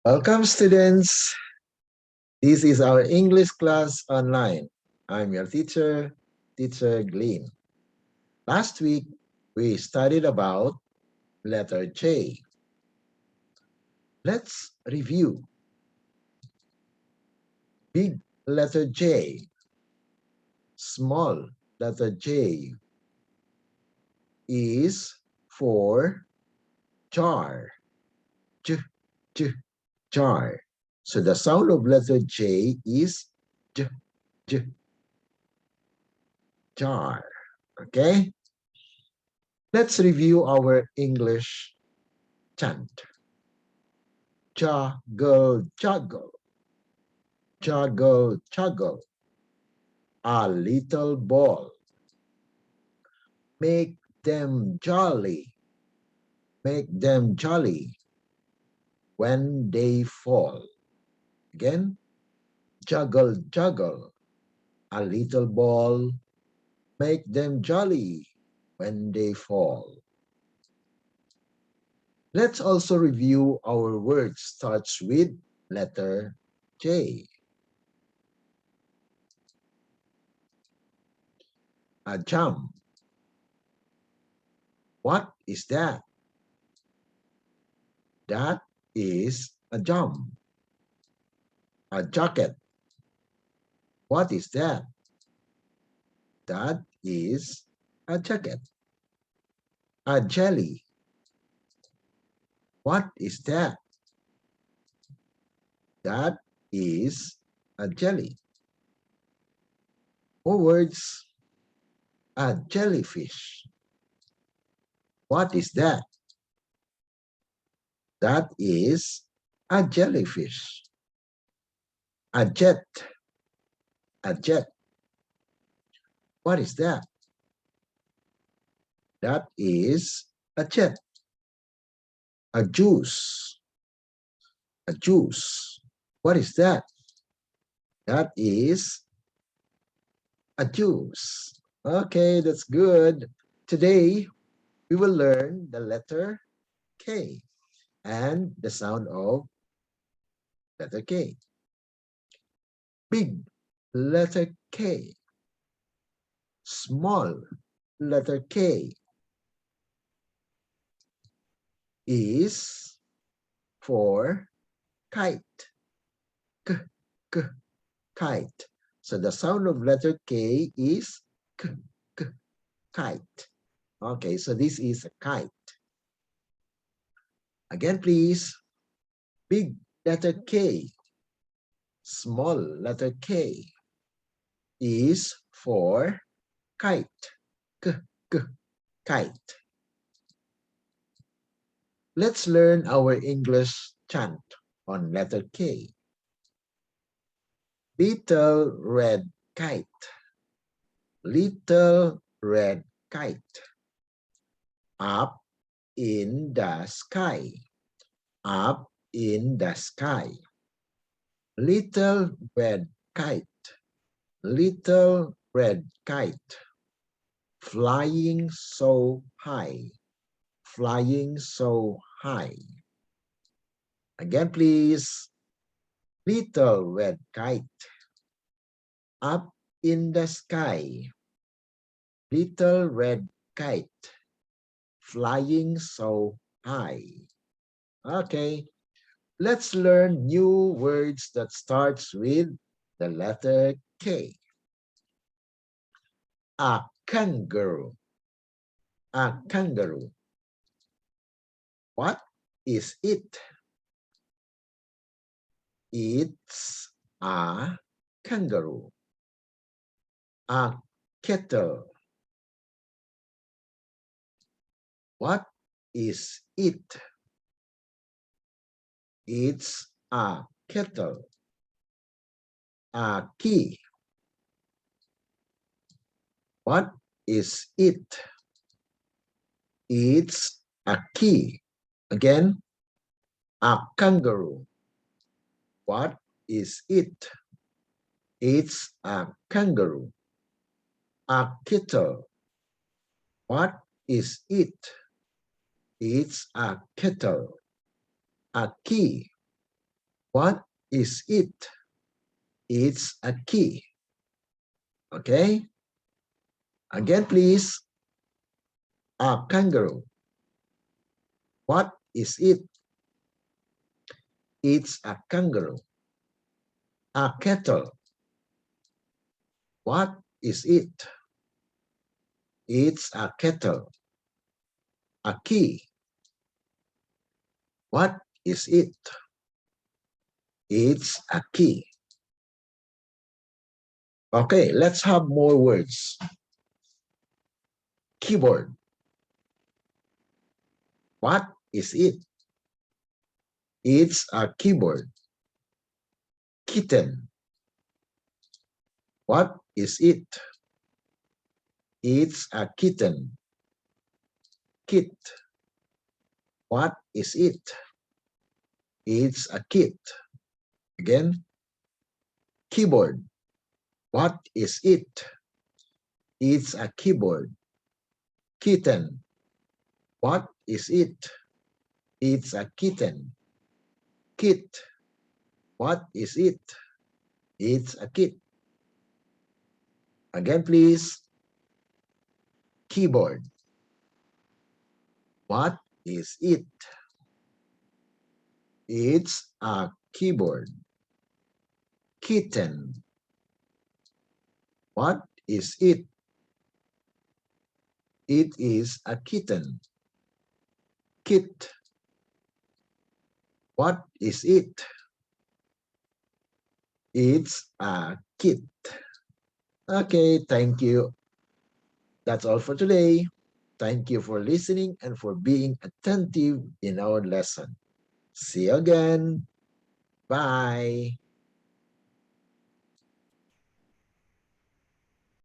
Welcome, students. This is our English class online. I'm your teacher, Teacher Glean. Last week, we studied about letter J. Let's review. Big letter J, small letter J is for jar. J, j, jar. So the sound of letter J is j, j, jar. Okay? Let's review our English chant. Juggle, juggle, juggle, juggle, a little ball. Make them jolly, make them jolly when they fall. Again, juggle, juggle, a little ball. Make them jolly when they fall. Let's also review our word starts with letter J. A jump. What is that? That is a jump. A jacket. What is that? That is a jacket. A jelly. What is that? That is a jelly. More words. A jellyfish. What is that? That is a jellyfish. A jet. A jet. What is that? That is a jet. A juice. A juice. What is that? That is a juice. Okay, that's good. Today, we will learn the letter K and the sound of letter K. Big letter K. Small letter K is for kite. K, k, kite. So the sound of letter K is k, k, kite. Okay, so this is a kite. Again, please. Big letter K, small letter K is for kite. K, k, kite. Let's learn our English chant on letter K. Little red kite. Little red kite. Up in the sky. Up in the sky. Little red kite. Little red kite. Flying so high. Flying so high. Again, please. Little red kite. Up in the sky. Little red kite. Flying so high. Okay, let's learn new words that starts with the letter K. A kangaroo. A kangaroo. What is it? It's a kangaroo. A kettle. What is it? It's a kettle. A key. What is it? It's a key. Again, a kangaroo. What is it? It's a kangaroo. A kettle. What is it? It's a kettle. A key. What is it? It's a key. Okay? Again, please. A kangaroo. What is it? It's a kangaroo. A kettle. What is it? It's a kettle. A key. What is it? It's a key. Okay, let's have more words. Keyboard. What is it? It's a keyboard. Kitten. What is it? It's a kitten. Kit. What is it? It's a kit. Again, keyboard. What is it? It's a keyboard. Kitten. What is it? It's a kitten. Kit. What is it? It's a kit. Again, please. Keyboard. What is it? It's a keyboard. Kitten. What is it? It is a kitten. Kit. What is it? It's a kit. Okay, thank you. That's all for today. Thank you for listening and for being attentive in our lesson. See you again. Bye.